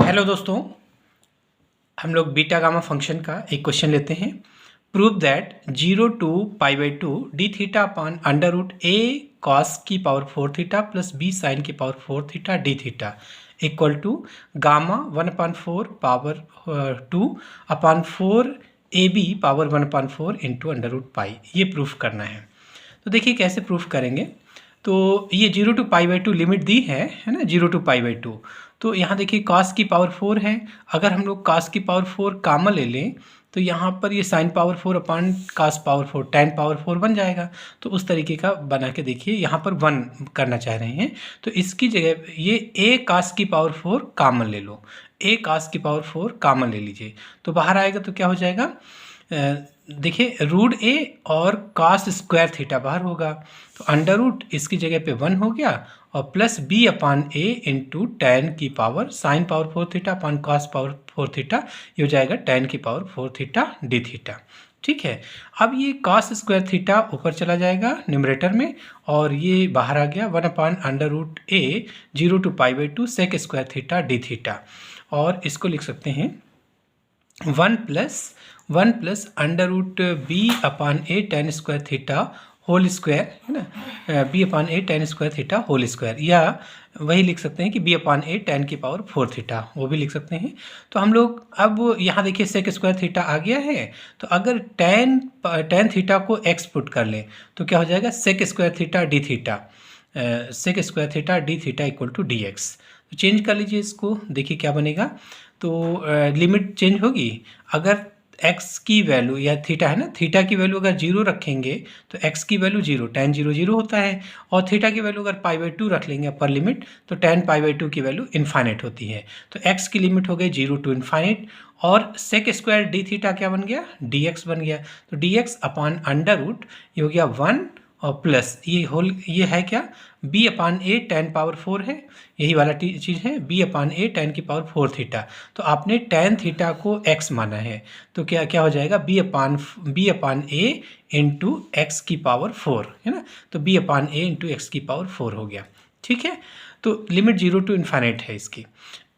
Hello दोस्तों, हम लोग बीटा गामा फंक्शन का एक क्वेश्चन लेते हैं। Prove that 0 to π/2 d theta upon under root a cos की power 4 theta plus b sine की power 4 theta d theta equal to gamma 1/4 power 2 upon 4 a b power 1/4 into under root pi. ये proof करना है। तो देखिए कैसे proof करेंगे। तो ये 0 to π/2 लिमिट दी है ना, 0 to π/2। तो यहाँ देखिए cos की पावर 4 है। अगर हम लोग cos की पावर 4 कामन ले लें तो यहाँ पर ये sin power 4 upon cos power 4 tan power 4 बन जाएगा। तो उस तरीके का बना के देखिए, यहाँ पर 1 करना चाह रहे हैं तो इसकी जगह ये a cos की पावर 4 कामन ले लो, a cos की पावर 4 कामन ले लीजिए। तो बाहर आएगा तो क्या हो जाएगा, देखिए रूट ए और cos स्क्वायर थीटा बाहर होगा तो अंडर रूट इसकी जगह पे 1 हो गया और प्लस b अपान ए इंटू टैन की power sine power 4 theta upon cos power 4 theta, ये हो जाएगा टैन की पावर 4 थीटा डी थीटा। ठीक है, अब ये cos स्क्वायर थीटा ऊपर चला जाएगा न्यूमरेटर में और ये बाहर आ गया 1 upon under root a 0 to π/2 sec square theta d theta. और इसको लिख सकते हैं 1 plus under root b upon a tan square theta whole square है ना, b upon a tan square theta whole square, या वही लिख सकते हैं कि बी अपान ए टेन की पावर 4 थीटा, वो भी लिख सकते हैं। तो हम लोग अब यहाँ देखिए सेक स्क्वायर थीटा आ गया है, तो अगर टेन थीटा को एक्स पुट कर लें तो क्या हो जाएगा sec square theta d theta, sec square theta d theta equal to d x. तो चेंज कर लीजिए इसको, देखिए क्या बनेगा। तो लिमिट चेंज होगी, अगर x की वैल्यू या थीटा है ना, थीटा की वैल्यू अगर 0 रखेंगे तो x की वैल्यू 0 tan 0 0 होता है, और थीटा की वैल्यू अगर π/2 रख लेंगे अपर लिमिट तो tan π/2 की वैल्यू इन्फाइनेट होती है। तो x की लिमिट हो गई 0 to इन्फाइनेट और सेक स्क्वायर डी थीटा क्या बन गया, dx बन गया। तो dx अपॉन अंडर रूट ये हो गया 1 और प्लस ये होल, ये है क्या b upon a ten power 4 है, यही वाला चीज़ है b अपान ए टेन की पावर 4 थीटा। तो आपने टेन थीटा को x माना है तो क्या क्या हो जाएगा b अपान ए इंटू एक्स की पावर 4 है ना, तो b अपान ए इंटू एक्स की पावर 4 हो गया। ठीक है, तो लिमिट 0 to इन्फाइनेट है इसकी।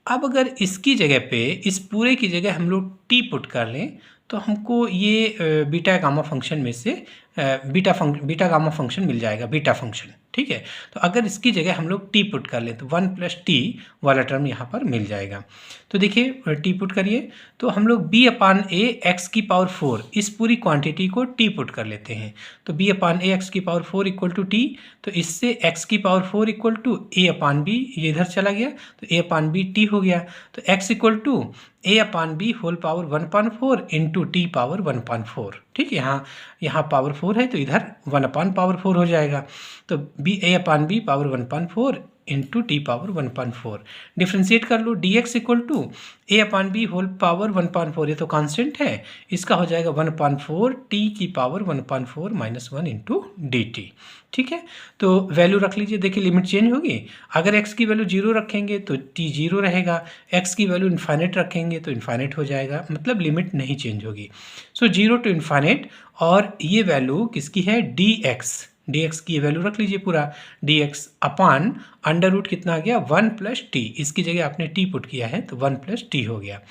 अब अगर इसकी जगह पे इस पूरे की जगह हम लोग t पुट कर लें तो हमको ये बीटा गामा फंक्शन में से बीटा गामा फंक्शन मिल जाएगा, बीटा फंक्शन। ठीक है, तो अगर इसकी जगह हम लोग टी पुट कर लें तो 1 + t वाला टर्म यहाँ पर मिल जाएगा। तो देखिए टी पुट करिए तो हम लोग b अपान ए एक्स की पावर 4 इस पूरी क्वांटिटी को टी पुट कर लेते हैं। तो b अपान ए एक्स की पावर 4 इक्वल टू टी, तो इससे x की power 4 equal to a upon b, ये इधर चला गया तो ए अपान बी टी हो गया। तो x equal to a upon b whole power 1/4 into t power 1/4। ठीक है, यहाँ पावर 4 है तो इधर 1 अपान पावर 4 हो जाएगा। तो b a upon b power 1/4 into t power 1/4। Differentiate कर लो, d x equal to a upon b whole power 1/4, ये तो कांस्टेंट है, इसका हो जाएगा 1/4 टी की power 1/4 minus 1 into D T. ठीक है, तो वैल्यू रख लीजिए, देखिए लिमिट चेंज होगी। अगर x की वैल्यू 0 रखेंगे तो t 0 रहेगा, x की वैल्यू इन्फाइनेट रखेंगे तो इन्फाइनेट हो जाएगा, मतलब लिमिट नहीं चेंज होगी। सो 0 to इन्फाइनेट, और ये वैल्यू किसकी है, dx की वैल्यू रख लीजिए पूरा, dx अपान अंडर रूट कितना आ गया 1 + t, इसकी जगह आपने t पुट किया है तो 1 + t हो गया।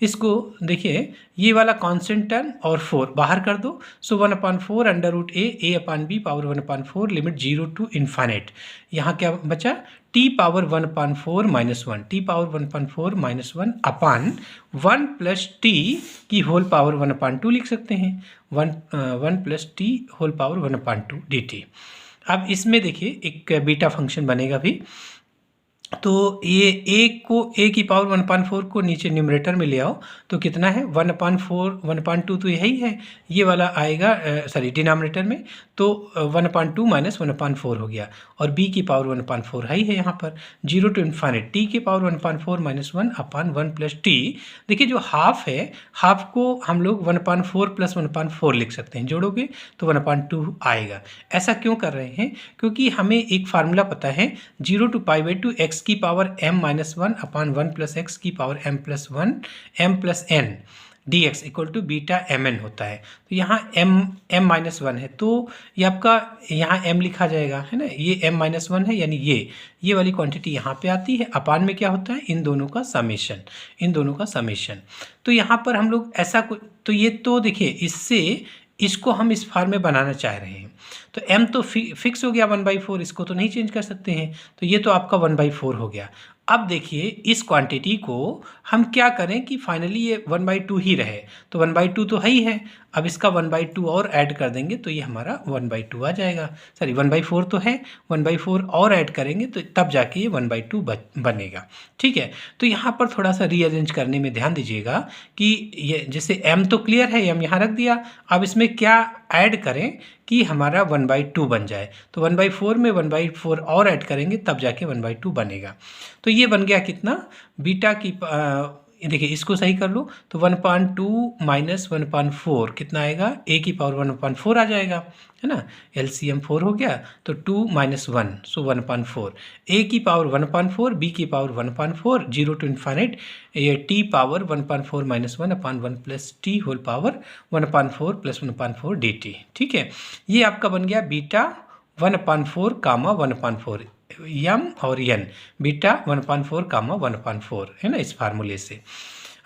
इसको देखिए ये वाला कांस्टेंट टर्म और 4 बाहर कर दो, so 1/4 under root a upon b power 1/4 limit 0 to infinite. यहाँ क्या बचा, t power 1/4 minus 1, t power 1/4 minus 1 upon 1 + t की होल पावर 1/2 लिख सकते हैं, 1 + t होल पावर 1/2 dt। अब इसमें देखिए एक बीटा फंक्शन बनेगा भी, तो ये a की पावर 1/4 को नीचे न्यूमरेटर में ले आओ तो कितना है 1/4 1/2 तो यही है, ये वाला आएगा सॉरी डिनोमिनेटर में, तो 1/2 माइनस 1/4 हो गया, और b की पावर 1/4 है यहाँ पर। 0 to इन्फाइनेट t की पावर 1/4 माइनस 1 अपान 1 + t। देखिए जो हाफ है, हाफ को हम लोग 1/4 + 1/4 लिख सकते हैं, जोड़ोगे तो 1/2 आएगा। ऐसा क्यों कर रहे हैं, क्योंकि हमें एक फार्मूला पता है 0 to π/2 x की पावर m - 1 अपान 1 + x की power m + 1 m + n d x equal to beta m n होता है। तो यहाँ एम माइनस वन है, तो ये आपका यहाँ एम लिखा जाएगा, है ना, ये एम माइनस वन है, यानी ये वाली क्वांटिटी यहाँ पे आती है। अपान में क्या होता है, इन दोनों का समेशन, इन दोनों का समेशन। तो यहाँ पर हम लोग ऐसा कुछ, तो ये तो देखिए इससे इसको हम इस फॉर्म में बनाना चाह रहे हैं, तो m तो फिक्स हो गया 1/4, इसको तो नहीं चेंज कर सकते हैं, तो ये तो आपका 1/4 हो गया। अब देखिए इस क्वांटिटी को हम क्या करें कि फाइनली ये 1/2 ही रहे, तो 1/2 तो है ही है, अब इसका 1/2 और ऐड कर देंगे तो ये हमारा 1/2 आ जाएगा, सॉरी 1/4 तो है, 1/4 और ऐड करेंगे तो तब जाके ये 1/2 बनेगा। ठीक है, तो यहाँ पर थोड़ा सा रीअरेंज करने में ध्यान दीजिएगा कि ये जैसे m तो क्लियर है, m यहाँ रख दिया, अब इसमें क्या ऐड करें कि हमारा 1/2 बन जाए, तो 1/4 में 1/4 और ऐड करेंगे तब जाके 1/2 बनेगा। तो ये बन गया कितना, बीटा की देखिए इसको सही कर लो, तो 1/2 माइनस 1/4 कितना आएगा, a की पावर 1/4 आ जाएगा, है ना, एलसीएम 4 हो गया, तो 2 माइनस 1 सो 1/4, a की पावर 1/4, b की पावर 1/4, 0 टू इन्फाइनाइट, ये t power 1/4 minus 1/1 plus t whole power 1/4 plus 1/4 dt। ठीक है, ये आपका बन गया बीटा 1/4 कामा 1/4, यम और एन, बीटा 1/4 कामा 1/4, है ना, इस फार्मूले से।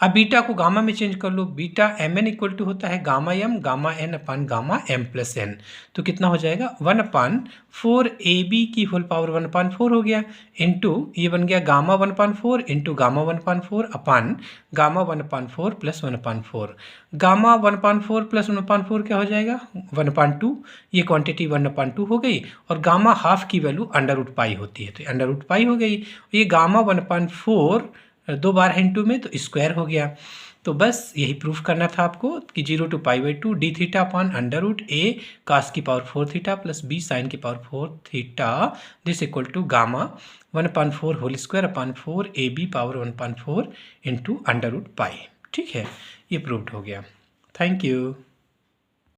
अब बीटा को गामा में चेंज कर लो, beta m n equal to होता है gamma m gamma n upon gamma m plus n, तो कितना हो जाएगा 1/4 ए बी की होल पावर 1/4 हो गया, इंटू ये बन गया gamma 1/4 into gamma 1/4 upon gamma 1/4 plus 1/4, gamma 1/4 plus 1/4 क्या हो जाएगा 1/2, ये क्वांटिटी 1/2 हो गई, और गामा हाफ की वैल्यू √पाई होती है, तो √पाई हो गई, ये गामा 1/4 दो बार है इंटू में तो स्क्वायर हो गया। तो बस यही प्रूफ करना था आपको कि 0 to π/2 d theta upon √a cos की power 4 theta plus b sine की power 4 theta this equal to gamma 1/4 whole square upon 4 ab power 1/4 into √पाई। ठीक है, ये प्रूव्ड हो गया। Thank you.